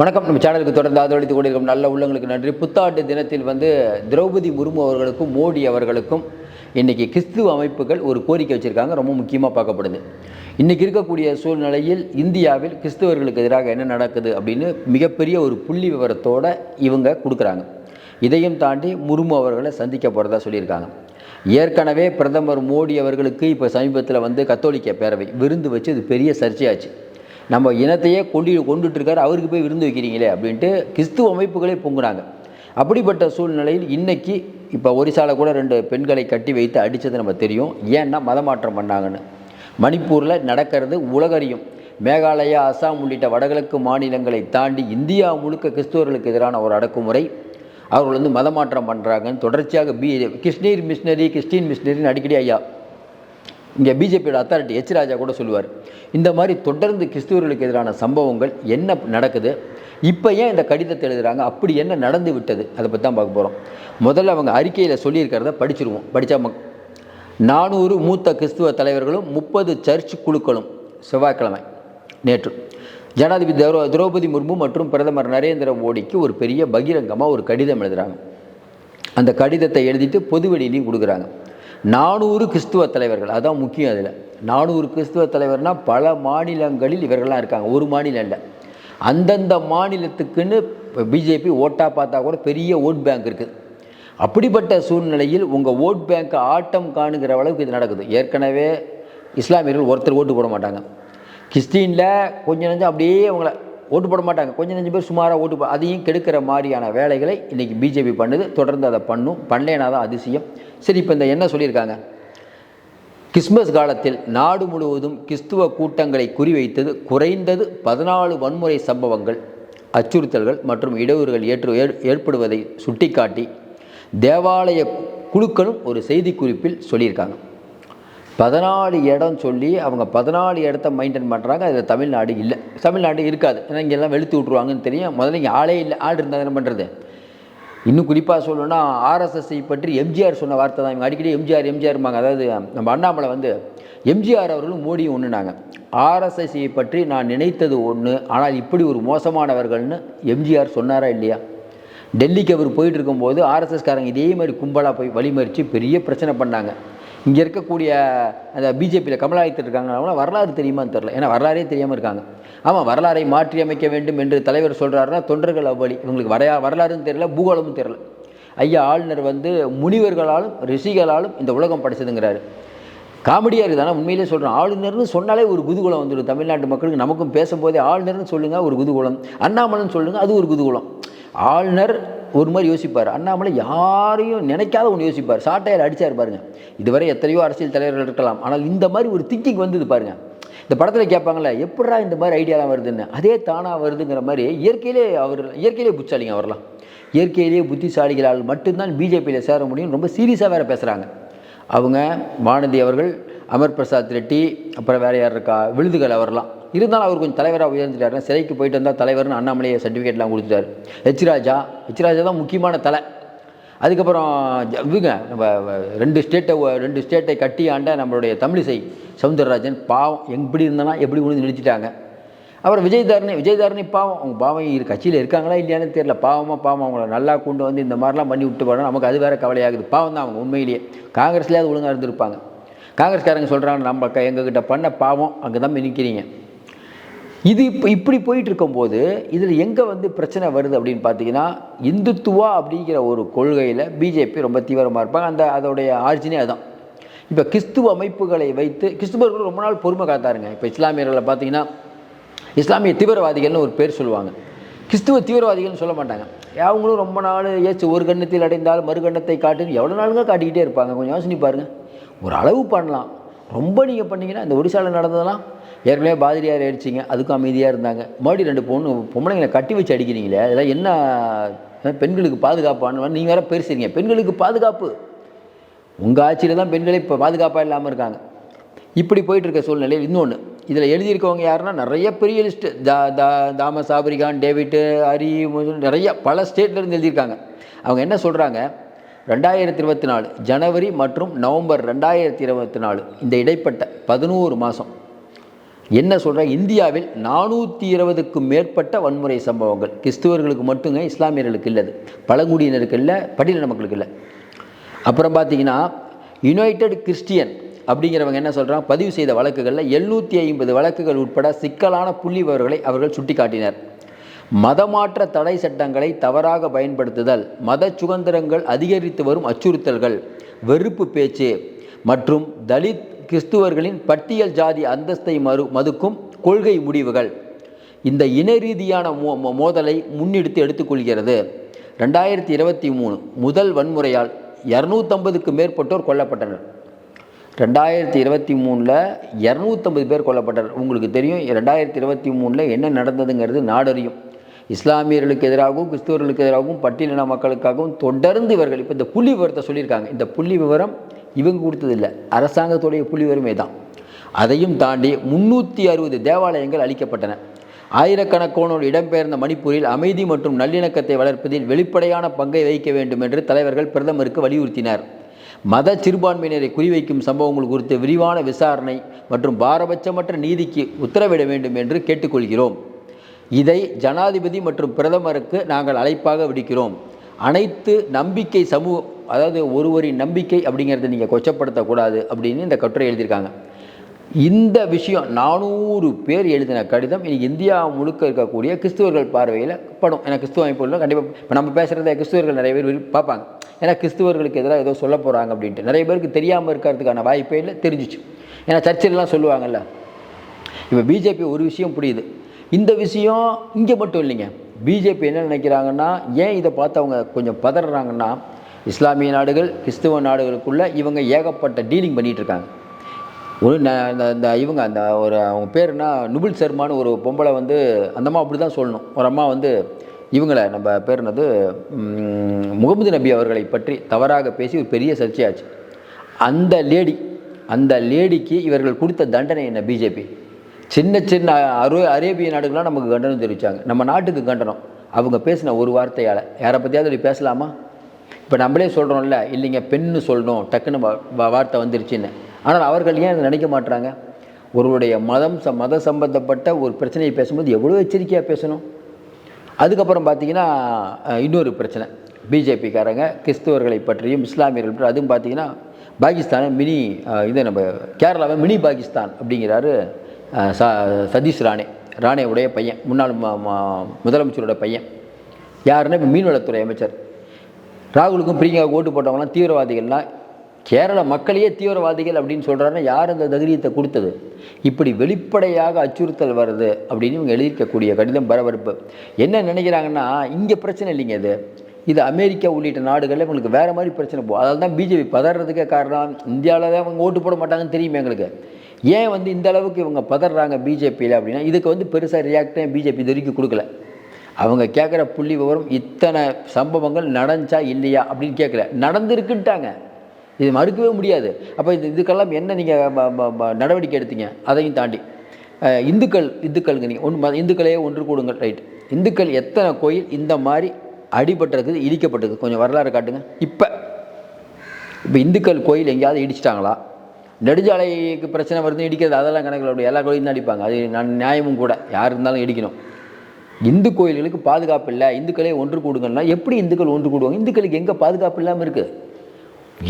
வணக்கம். நம்ம சேனலுக்கு தொடர்ந்து ஆதரவளித்துக் கொண்டிருக்கும் நல்ல உள்ளங்களுக்கு நன்றி. புத்தாண்டு தினத்தில் திரௌபதி முர்மு அவர்களுக்கும் மோடி அவர்களுக்கும் இன்றைக்கி கிறிஸ்துவ அமைப்புகள் ஒரு கோரிக்கை வச்சுருக்காங்க. ரொம்ப முக்கியமாக பார்க்கப்படுது. இன்றைக்கி இருக்கக்கூடிய சூழ்நிலையில் இந்தியாவில் கிறிஸ்துவர்களுக்கு எதிராக என்ன நடக்குது அப்படின்னு மிகப்பெரிய ஒரு புள்ளி விவரத்தோடு இவங்க கொடுக்குறாங்க. இதையும் தாண்டி முர்மு அவர்களை சந்திக்க போகிறதா சொல்லியிருக்காங்க. ஏற்கனவே பிரதமர் மோடி அவர்களுக்கு இப்போ சமீபத்தில் கத்தோலிக்க பேரவை விருந்து வச்சு இது பெரிய சர்ச்சையாச்சு. நம்ம இனத்தையே கொண்டுட்டுருக்காரு, அவருக்கு போய் விருந்து வைக்கிறீங்களே அப்படின்ட்டு கிறிஸ்துவ அமைப்புகளே பொங்குறாங்க. அப்படிப்பட்ட சூழ்நிலையில் இன்றைக்கி இப்போ ஒரிசாவில் கூட 2 பெண்களை கட்டி வைத்து அடித்தது நம்ம தெரியும். ஏன்னா மதமாற்றம் பண்ணாங்கன்னு. மணிப்பூரில் நடக்கிறது உலகறியும். மேகாலயா, அசாம் உள்ளிட்ட வடகிழக்கு மாநிலங்களை தாண்டி இந்தியா முழுக்க கிறிஸ்துவர்களுக்கு எதிரான ஒரு அடக்குமுறை. அவர்கள் மதமாற்றம் பண்ணுறாங்கன்னு தொடர்ச்சியாக கிறிஸ்டின் மிஷினரின்னு அடிக்கடி ஐயா இங்கே பிஜேபியோட அத்தாரிட்டி எச் ராஜா கூட சொல்லுவார். இந்த மாதிரி தொடர்ந்து கிறிஸ்துவர்களுக்கு எதிரான சம்பவங்கள் என்ன நடக்குது, இப்போ ஏன் இந்த கடிதத்தை எழுதுகிறாங்க, அப்படி என்ன நடந்து விட்டது, அதை பற்றி தான் பார்க்க போகிறோம். முதல்ல அவங்க அறிக்கையில் சொல்லியிருக்கிறத படிச்சிருவோம். படித்தா 400 மூத்த கிறிஸ்துவ தலைவர்களும் 30 சர்ச் குழுக்களும் செவ்வாய்க்கிழமை நேற்று ஜனாதிபதி திரௌபதி முர்மு மற்றும் பிரதமர் நரேந்திர மோடிக்கு ஒரு பெரிய பகிரங்கமாக ஒரு கடிதம் எழுதுகிறாங்க. அந்த கடிதத்தை எழுதிட்டு பொதுவெளியிலையும் கொடுக்குறாங்க. 400 கிறிஸ்துவ தலைவர்கள், அதுதான் முக்கியம். அதில் 400 கிறிஸ்துவ தலைவர்னால் பல மாநிலங்களில் இவர்கள்லாம் இருக்காங்க, ஒரு மாநிலம் இல்லை. அந்தந்த மாநிலத்துக்குன்னு பிஜேபி ஓட்டாக பார்த்தா கூட பெரிய ஓட் பேங்க் இருக்குது. அப்படிப்பட்ட சூழ்நிலையில் உங்கள் ஓட் பேங்க்கை ஆட்டம் காணுகிற அளவுக்கு இது நடக்குது. ஏற்கனவே இஸ்லாமியர்கள் ஒருத்தர் ஓட்டு போட மாட்டாங்க. கிறிஸ்டினில் கொஞ்சம் நஞ்சம் அப்படியே அவங்கள ஓட்டு போட மாட்டாங்க, கொஞ்சம் நஞ்சம் பேர் சுமாராக ஓட்டு அதையும் கெடுக்கிற மாதிரியான வேலைகளை இன்றைக்கி பிஜேபி பண்ணுது. தொடர்ந்து அதை பண்ணலேனா தான் அதிசயம். சரி, இப்போ இந்த என்ன சொல்லியிருக்காங்க, கிறிஸ்மஸ் காலத்தில் நாடு முழுவதும் கிறிஸ்துவ கூட்டங்களை குறிவைத்தது குறைந்தது 14 வன்முறை சம்பவங்கள், அச்சுறுத்தல்கள் மற்றும் இடையூறுகள் ஏற்படுவதை சுட்டிக்காட்டி தேவாலய குழுக்களும் ஒரு செய்திக்குறிப்பில் சொல்லியிருக்காங்க. 14 இடம் சொல்லி அவங்க 14 இடத்த மெயின்டைன் பண்ணுறாங்க. அதில் தமிழ்நாடு இல்லை, தமிழ்நாடு இருக்காது. ஏன்னா இங்கெல்லாம் வெளுத்து விட்ருவாங்கன்னு தெரியும். முதல்ல இங்கே ஆளே இல்லை, ஆள் இருந்தால் என்ன பண்ணுறது. இன்னும் குறிப்பாக சொல்லணும்னா ஆர்எஸ்எஸ்ஐ பற்றி எம்ஜிஆர் சொன்ன வார்த்தை தான். இவங்க அடிக்கடி எம்ஜிஆர்மாங்க. அதாவது நம்ம அண்ணாமலை எம்ஜிஆர் அவர்களும் மோடியும் ஒன்றுனாங்க. ஆர்எஸ்எஸ்ஐ பற்றி நான் நினைத்தது ஒன்று, ஆனால் இப்படி ஒரு மோசமானவர்கள்னு எம்ஜிஆர் சொன்னாரா இல்லையா? டெல்லிக்கு அவர் போயிட்டு இருக்கும்போது ஆர்எஸ்எஸ்காரங்க இதே மாதிரி கும்பலாக போய் வழிமறித்து பெரிய பிரச்சனை பண்ணாங்க. இங்கே இருக்கக்கூடிய அந்த பிஜேபியில் கமலாயத்தில் இருக்காங்க, அவங்கள வரலாறு தெரியுமான்னு தெரில. ஏன்னா வரலாறே தெரியாமல் இருக்காங்க. ஆமாம், வரலாறை மாற்றி அமைக்க வேண்டும் என்று தலைவர் சொல்கிறாருன்னா தொண்டர்கள் அவ்வளி. இவங்களுக்கு வரலாறுன்னு தெரியல, பூகோளமும் தெரியல. ஐயா ஆளுநர் முனிவர்களாலும் ரிஷிகளாலும் இந்த உலகம் படைச்சதுங்கிறாரு. காமெடியாக இருக்குது. ஆனால் உண்மையிலே சொல்கிறேன், ஆளுநர்னு சொன்னாலே ஒரு குதூகலம் வந்துடும் தமிழ்நாட்டு மக்களுக்கு. நமக்கும் பேசும்போதே ஆளுநர்னு சொல்லுங்கள் ஒரு குதூகலம், அண்ணாமலைன்னு சொல்லுங்கள் அது ஒரு குதூகலம். ஆளுநர் ஒரு மாதிரி யோசிப்பார், அண்ணாமலை யாரையும் நினைக்காத ஒன்று யோசிப்பார். சாட்டையார் அடித்தார் பாருங்கள். இதுவரை எத்தனையோ அரசியல் தலைவர்கள் இருக்கலாம், ஆனால் இந்த மாதிரி ஒரு திங்கிங் வந்தது பாருங்கள். இந்த படத்தில் கேட்பாங்களே எப்படா இந்த மாதிரி ஐடியாலாம் வருதுன்னு, அதே தானாக வருதுங்கிற மாதிரி இயற்கையிலே புத்திசாலிங்க. அவரெல்லாம் இயற்கையிலேயே புத்திசாலிகளால் மட்டும்தான் பிஜேபியில் சேர முடியும். ரொம்ப சீரியஸாக வேறு பேசுகிறாங்க அவங்க. வானதி அவர்கள், அமர் பிரசாத் ரெட்டி, அப்புறம் வேறு யார் இருக்கா, விழுதுகள் அவரெல்லாம். இருந்தாலும் அவர் கொஞ்சம் தலைவராக உயர்ந்துட்டார். சிலைக்கு போயிட்டு வந்தால் தலைவர்னு அண்ணாமலையை சர்டிஃபிகேட்லாம் கொடுத்துட்டார். ஹெச் ராஜா தான் முக்கியமான தலை. அதுக்கப்புறம் இவங்க நம்ம 2 ஸ்டேட்டை கட்டி ஆண்ட நம்மளுடைய தமிழிசை சவுந்தரராஜன் பாவம் எப்படி இருந்தானா எப்படி விழுந்து நினைச்சிட்டாங்க. அப்புறம் விஜயதாரணி பாவம். அவங்க பாவம் கட்சியில் இருக்காங்களா இல்லையான்னு தெரியல. பாவம் அவங்கள நல்லா கொண்டு இந்த மாதிரிலாம் பண்ணி விட்டு போனால் நமக்கு அது வேறு கவலையாகுது. பாவம் தான் அவங்க. உண்மையிலேயே காங்கிரஸ்லேயே அது ஒழுங்காக இருந்திருப்பாங்க. காங்கிரஸ்காரங்க சொல்கிறாங்க நம்ம எங்ககிட்ட பண்ண பாவம், அங்கே தான் நிற்கிறீங்க. இது இப்படி போயிட்டு இருக்கும்போது இதில் எங்கே பிரச்சனை வருது அப்படின்னு பார்த்தீங்கன்னா, இந்துத்துவா அப்படிங்கிற ஒரு கொள்கையில் பிஜேபி ரொம்ப தீவிரமாக இருப்பாங்க. அதோடைய ஆர்ஜினே அதுதான். இப்போ கிறிஸ்துவ அமைப்புகளை வைத்து கிறிஸ்துவர்கள் ரொம்ப நாள் பொறுமை காத்தாருங்க. இப்போ இஸ்லாமியர்களை பார்த்தீங்கன்னா இஸ்லாமிய தீவிரவாதிகள்னு ஒரு பேர் சொல்லுவாங்க, கிறிஸ்துவ தீவிரவாதிகள்னு சொல்ல மாட்டாங்க. அவங்களும் ரொம்ப நாள் ஒரு கண்ணத்தில் அடைந்தால் மறுகண்ணத்தை காட்டுன்னு எவ்வளோ நாளுங்க காட்டிக்கிட்டே இருப்பாங்க. கொஞ்சம் யோசனை பாருங்கள். ஒரு அளவு பண்ணலாம், ரொம்ப நீங்கள் பண்ணிங்கன்னா இந்த ஒடிசாவில் நடந்ததெல்லாம் ஏற்கனவே பாதிரியார் அடிச்சிங்க, அதுக்கும் அமைதியாக இருந்தாங்க. மறுபடியும் 2 பொம்பளைங்களை கட்டி வச்சு அடிக்கிறீங்களே, அதெல்லாம் என்ன பெண்களுக்கு பாதுகாப்பான்னு நீங்கள் வேறு பேசுறீங்க. பெண்களுக்கு பாதுகாப்பு உங்கள் ஆட்சியில் தான் பெண்களே இப்போ பாதுகாப்பாக இல்லாமல் இருக்காங்க. இப்படி போயிட்டுருக்க சூழ்நிலையில் இன்னொன்று இதில் எழுதியிருக்கவங்க யாருன்னா நிறைய பெரிய லிஸ்ட்டு. தாமஸ் ஆப்ரிகான், டேவிட்டு, ஹரி, நிறைய பல ஸ்டேட்லேருந்து எழுதியிருக்காங்க. அவங்க என்ன சொல்கிறாங்க, 2024 ஜனவரி மற்றும் நவம்பர் 2024 இந்த இடைப்பட்ட 11 மாதம் என்ன சொல்கிறாங்க, இந்தியாவில் 420க்கும் மேற்பட்ட வன்முறை சம்பவங்கள். கிறிஸ்துவர்களுக்கு மட்டுங்க, இஸ்லாமியர்களுக்கு இல்லது, பழங்குடியினருக்கு இல்லை, பட்டியலின மக்களுக்கு இல்லை. அப்புறம் பார்த்தீங்கன்னா யுனைடெட் கிறிஸ்டியன் அப்படிங்கிறவங்க என்ன சொல்கிறாங்க, பதிவு செய்த வழக்குகளில் 750 வழக்குகள் உட்பட சிக்கலான புள்ளி விவரங்களை அவர்கள் சுட்டிக்காட்டினர். மதமாற்ற தடை சட்டங்களை தவறாக பயன்படுத்துதல், மத சுதந்திரங்கள் அதிகரித்து வரும் அச்சுறுத்தல்கள், வெறுப்பு பேச்சு மற்றும் தலித் கிறிஸ்துவர்களின் பட்டியல் ஜாதி அந்தஸ்தை மதுக்கும் கொள்கை முடிவுகள் இந்த இன ரீதியான மோதலை முன்னெடுத்து எடுத்துக்கொள்கிறது. 2023 முதல் வன்முறையால் 250க்கும் மேற்பட்டோர் கொல்லப்பட்டனர். 2023 250 பேர் கொல்லப்பட்டனர். உங்களுக்கு தெரியும் 2023 என்ன நடந்ததுங்கிறது நாடறியும். இஸ்லாமியர்களுக்கு எதிராகவும் கிறிஸ்துவர்களுக்கு எதிராகவும் பட்டியலின மக்களுக்காகவும் தொடர்ந்து இவர்கள் இப்போ இந்த புள்ளி விவரத்தை சொல்லியிருக்காங்க. இந்த புள்ளி விவரம் இவங்க கொடுத்ததில்லை, அரசாங்கத்துடைய புள்ளி விவரமே தான். அதையும் தாண்டி 360 தேவாலயங்கள் அழிக்கப்பட்டன. ஆயிரக்கணக்கானோர் இடம்பெயர்ந்த மணிப்பூரில் அமைதி மற்றும் நல்லிணக்கத்தை வளர்ப்பதில் வெளிப்படையான பங்கை வகிக்க வேண்டும் என்று தலைவர்கள் பிரதமருக்கு வலியுறுத்தினர். மத சிறுபான்மையினரை குறிவைக்கும் சம்பவங்கள் குறித்து விரிவான விசாரணை மற்றும் பாரபட்சமற்ற நீதிக்கு உத்தரவிட வேண்டும் என்று கேட்டுக்கொள்கிறோம். இதை ஜனாதிபதி மற்றும் பிரதமருக்கு நாங்கள் அழைப்பாக விடுக்கிறோம். அனைத்து நம்பிக்கை அதாவது ஒருவரின் நம்பிக்கை அப்படிங்கிறத நீங்கள் கொச்சப்படுத்தக்கூடாது அப்படின்னு இந்த கட்டுரை எழுதியிருக்காங்க. இந்த விஷயம் 400 பேர் எழுதின கடிதம் இன்றைக்கி இந்தியா முழுக்க இருக்கக்கூடிய கிறிஸ்துவர்கள் பார்வையில் படும். ஏன்னா கிறிஸ்துவ அமைப்புகளில் கண்டிப்பாக இப்போ நம்ம பேசுகிறத கிறிஸ்துவர்கள் நிறைய பேர் பார்ப்பாங்க. ஏன்னா கிறிஸ்துவர்களுக்கு எதிராக ஏதோ சொல்ல போகிறாங்க அப்படின்ட்டு நிறைய பேருக்கு தெரியாமல் இருக்கிறதுக்கான வாய்ப்பே இல்லை, தெரிஞ்சிச்சு. ஏன்னா சர்ச்சிலலாம் சொல்லுவாங்கல்ல. இப்போ பிஜேபி ஒரு விஷயம் புரியுது, இந்த விஷயம் இங்கே மட்டும் இல்லைங்க. பிஜேபி என்ன நினைக்கிறாங்கன்னா, ஏன் இதை பார்த்து அவங்க கொஞ்சம் பதறாங்கன்னா, இஸ்லாமிய நாடுகள் கிறிஸ்துவ நாடுகளுக்குள்ளே இவங்க ஏகப்பட்ட டீலிங் பண்ணிகிட்டு இருக்காங்க. ஒரு இந்த இவங்க அந்த ஒரு அவங்க பேருனா நுபுல் சர்மான்னு ஒரு பொம்பளை வந்து அந்த அம்மா அப்படி தான் சொல்லணும். ஒரு அம்மா வந்து இவங்களை நம்ம பேர் என்னது முகமது நபி அவர்களை பற்றி தவறாக பேசி ஒரு பெரிய சர்ச்சையாச்சு. அந்த லேடிக்கு இவர்கள் கொடுத்த தண்டனை என்ன? பிஜேபி சின்ன சின்ன அரேபிய நாடுகள்லாம் நமக்கு கண்டனம் தெரிவித்தாங்க, நம்ம நாட்டுக்கு கண்டனம். அவங்க பேசின ஒரு வார்த்தையால் யாரை பற்றியாவது பேசலாமா? இப்போ நம்மளே சொல்கிறோம்ல, இல்லைங்க பெண்ணு சொல்லணும் டக்குன்னு வார்த்தை வந்துருச்சுன்னு. ஆனால் அவர்கள் ஏன் அதை நினைக்க மாட்டுறாங்க? ஒருவருடைய மத சம்பந்தப்பட்ட ஒரு பிரச்சனையை பேசும்போது எவ்வளோ எச்சரிக்கையாக பேசணும். அதுக்கப்புறம் பார்த்திங்கன்னா இன்னொரு பிரச்சனை, பிஜேபிக்காரங்க கிறிஸ்துவர்களை பற்றியும் இஸ்லாமியர்கள் பற்றி, அதுவும் பார்த்திங்கன்னா பாகிஸ்தானை நம்ம கேரளாவை மினி பாகிஸ்தான் அப்படிங்கிறாரு சதீஷ் ராணேவுடைய பையன், முன்னாள் முதலமைச்சரோட பையன். யாருன்னா இப்போ மீன்வளத்துறை அமைச்சர். ராகுலுக்கும் பிரியங்காவுக்கு ஓட்டு போட்டவங்களாம் தீவிரவாதிகள்லாம், கேரள மக்களையே தீவிரவாதிகள் அப்படின்னு சொல்கிறாருன்னா யார் அந்த தைரியத்தை கொடுத்தது? இப்படி வெளிப்படையாக அச்சுறுத்தல் வருது அப்படின்னு இவங்க எழுதியிருக்கக்கூடிய கடிதம் பரபரப்பு. என்ன நினைக்கிறாங்கன்னா, இங்கே பிரச்சனை இல்லைங்க, இது அமெரிக்கா உள்ளிட்ட நாடுகளில் இவங்களுக்கு வேறு மாதிரி பிரச்சனை போகும். அதனால தான் பிஜேபி பதறதுக்கே காரணம், இந்தியாவில் தான் அவங்க ஓட்டு போட மாட்டாங்கன்னு தெரியுமே எங்களுக்கு. ஏன் இந்த அளவுக்கு இவங்க பதறாங்க பிஜேபியில் அப்படின்னா, இதுக்கு பெருசாக ரியாக்டே பிஜேபி இது வரைக்கும் கொடுக்கல. அவங்க கேட்குற புள்ளி விவரம், இத்தனை சம்பவங்கள் நடந்துச்சா இல்லையா அப்படின்னு கேட்கல, நடந்திருக்குன்ட்டாங்க. இது மறுக்கவே முடியாது. அப்போ இதுக்கெல்லாம் என்ன நீங்கள் நடவடிக்கை எடுத்தீங்க? அதையும் தாண்டி இந்துக்களுங்க நீங்கள் இந்துக்களையே ஒன்று கூடுங்கள், ரைட். இந்துக்கள் எத்தனை கோயில் இந்த மாதிரி அடிபட்டிருக்குது, இடிக்கப்பட்டிருக்கு, கொஞ்சம் வரலாறு காட்டுங்க. இப்போ இந்துக்கள் கோயில் எங்கேயாவது இடிச்சிட்டாங்களா? நெடுஞ்சாலைக்கு பிரச்சனை வருது இடிக்கிறது, அதெல்லாம் கணக்கில் எல்லா கோயிலும் தான் அடிப்பாங்க, அது நியாயமும் கூட, யார் இருந்தாலும் இடிக்கணும். இந்து கோயில்களுக்கு பாதுகாப்பு இல்லை, இந்துக்களே ஒன்று கூடுங்கன்னா எப்படி இந்துக்கள் ஒன்று கூடுவாங்க? இந்துக்களுக்கு எங்கே பாதுகாப்பு இல்லாமல் இருக்குது?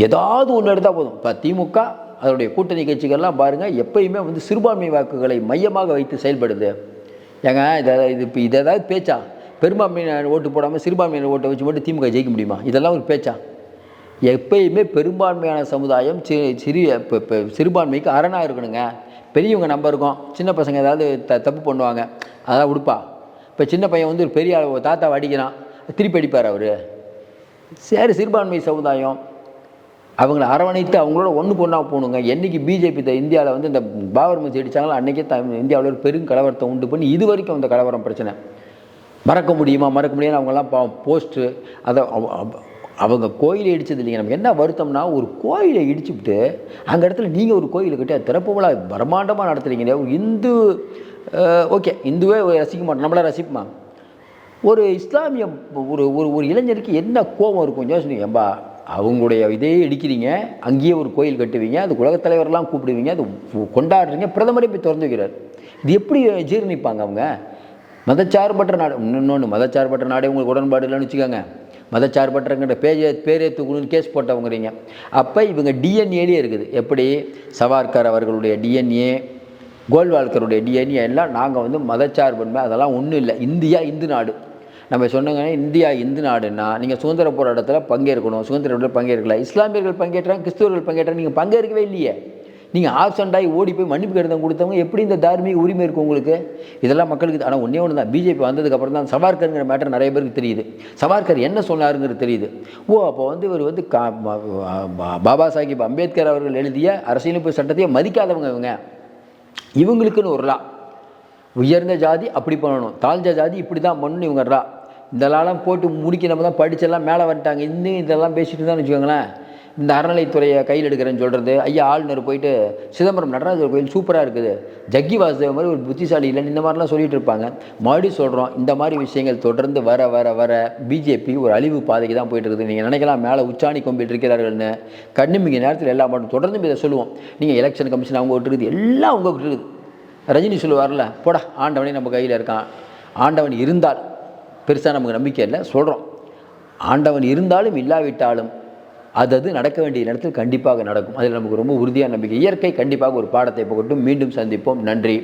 ஏதாவது ஒன்று எடுத்தால் போதும். இப்போ திமுக அதனுடைய கூட்டணி கட்சிகள்லாம் பாருங்கள், எப்பயுமே சிறுபான்மை வாக்குகளை மையமாக வைத்து செயல்படுது. ஏங்க இப்போ இது ஏதாவது பேச்சா? பெரும்பான்மையினர் ஓட்டு போடாமல் சிறுபான்மையினர் ஓட்டை வச்சு மட்டும் திமுக ஜெயிக்க முடியுமா? இதெல்லாம் ஒரு பேச்சா? எப்பயுமே பெரும்பான்மையான சமுதாயம் சிறுபான்மைக்கு அரணாக இருக்கணுங்க. பெரியவங்க நம்ப இருக்கோம், சின்ன பசங்க ஏதாவது தப்பு பண்ணுவாங்க, அதான் உடுப்பா. இப்போ சின்ன பையன் ஒரு பெரிய தாத்தாவை அடிக்கிறான், திருப்பி அடிப்பார் அவர். சரி, சிறுபான்மை சமுதாயம் அவங்கள அரவணைத்து அவங்களோட ஒன்று பொண்ணாக போகணுங்க. என்றைக்கு பிஜேபி இந்தியாவில் இந்த பாபர் மசூதி அடித்தாங்களோ அன்றைக்கே இந்தியாவில் ஒரு பெரும் கலவரத்தை உண்டு பண்ணி இது வரைக்கும் அந்த கலவரம் பிரச்சனை மறக்க முடியாது. அவங்கெல்லாம் போஸ்ட்டு அதை அவங்க கோயிலை இடித்தது இல்லைங்க. நமக்கு என்ன வருத்தம்னா, ஒரு கோயிலை இடிச்சுவிட்டு அங்கே இடத்துல நீங்கள் ஒரு கோயிலை கட்டி அது திறப்பு விழா பிரம்மாண்டமாக நடத்துறீங்க. ஒரு இந்து ஓகே, இந்துவே ரசிக்க மாட்டோம், நம்மளாம் ரசிப்போமா? ஒரு இஸ்லாமிய ஒரு இளைஞருக்கு என்ன கோபம் இருக்கும் யோசனை? ஏம்பா அவங்களுடைய இதே இடிக்கிறீங்க, அங்கேயே ஒரு கோயில் கட்டுவீங்க, அது உலகத் தலைவரெல்லாம் கூப்பிடுவீங்க, அது கொண்டாடுறீங்க, பிரதமரை போய் திறந்து வைக்கிறார். இது எப்படி ஜீரணிப்பாங்க அவங்க? மதச்சார்பற்ற நாடு. இன்னொன்று, மதச்சார்பற்ற நாடே உங்களுக்கு உடன்பாடு இல்லைன்னு வச்சுக்கோங்க, மதச்சார்பற்றங்கிற பேரே தூக்கணும்னு கேஸ் போட்டவங்கிறீங்க. அப்போ இவங்க டிஎன்ஏலேயே இருக்குது. எப்படி சவார்கர் அவர்களுடைய டிஎன்ஏ, கோல்வால்கருடைய டிஎன்ஏ எல்லாம் நாங்கள் வந்து மதச்சார்பன்மை அதெல்லாம் ஒன்றும் இல்லை. இந்தியா இந்து நாடு. நம்ம சொன்னங்க இந்தியா இந்து நாடுன்னா நீங்கள் சுதந்திர போராட்டத்தில் பங்கேற்கணும், சுதந்திர போராட்டத்தில் பங்கேற்கல. இஸ்லாமியர்கள் பங்கேற்றாங்க, கிறிஸ்தவர்கள் பங்கேற்றாங்க, நீங்கள் பங்கேற்கவே இல்லையே. நீங்கள் ஆப்சண்டாகி ஓடி போய் மன்னிப்பு கடிதம் கொடுத்தவங்க எப்படி இந்த தார்மீக உரிமை இருக்குது உங்களுக்கு? இதெல்லாம் மக்களுக்கு. ஆனால் ஒன்றே ஒன்று தான், பிஜேபி வந்ததுக்கப்புறம் தான் சவார்கருங்கிற மேட்டர் நிறைய பேருக்கு தெரியுது. சவார்கர் என்ன சொன்னாருங்கிறது தெரியுது. அப்போ வந்து இவர் வந்து பாபா சாஹிப் அம்பேத்கர் அவர்கள் எழுதிய அரசியலமைப்பு சட்டத்தையே மதிக்காதவங்க இவங்களுக்குன்னு ஒரு லா. உயர்ந்த ஜாதி அப்படி பண்ணணும், தாழ்ந்த ஜாதி இப்படி தான் பண்ணணும் இவங்க ரா. இதெல்லாம் போட்டு முடிக்க நம்ம தான் படித்தெல்லாம் மேலே வந்துட்டாங்க. இன்னும் இதெல்லாம் பேசிட்டு தான் வச்சுக்கோங்களேன். இந்த அறநிலைத்துறையை கையில் எடுக்கிறேன்னு சொல்கிறது. ஐயா ஆளுநர் போயிட்டு சிதம்பரம் நடராஜர் கோயில் சூப்பராக இருக்குது, ஜக்கி வாசுதேவ் மாதிரி ஒரு புத்திசாலி இல்லைன்னு இந்த மாதிரிலாம் சொல்லிகிட்டு இருப்பாங்க. மறுபடியும் சொல்கிறோம், இந்த மாதிரி விஷயங்கள் தொடர்ந்து வர வர வர பிஜேபி ஒரு அழிவு பாதைக்கு தான் போயிட்டு இருக்குது. நீங்கள் நினைக்கலாம் மேலே உச்சாணி கொம்பில் இருக்கிறார்கள்னு. கண்ணுமிங்க நேரத்தில் எல்லாம் மட்டும் தொடர்ந்து இதை சொல்லுவோம். நீங்கள் எலெக்ஷன் கமிஷன் அவங்க விட்டு இருக்குது, எல்லாம் அவங்க விட்டு இருக்குது. ரஜினி சொல்லுவார்ல, போடா ஆண்டவனே நம்ம கையில் இருக்கான். ஆண்டவன் இருந்தால் பெருசாக நமக்கு நம்பிக்கை இல்லை, சொல்கிறோம். ஆண்டவன் இருந்தாலும் இல்லாவிட்டாலும் அது நடக்க வேண்டிய நேரத்தில் கண்டிப்பாக நடக்கும். அதில் நமக்கு ரொம்ப உறுதியான நம்பிக்கை. இயற்கை கண்டிப்பாக ஒரு பாடத்தை புகட்டும். மீண்டும் சந்திப்போம். நன்றி.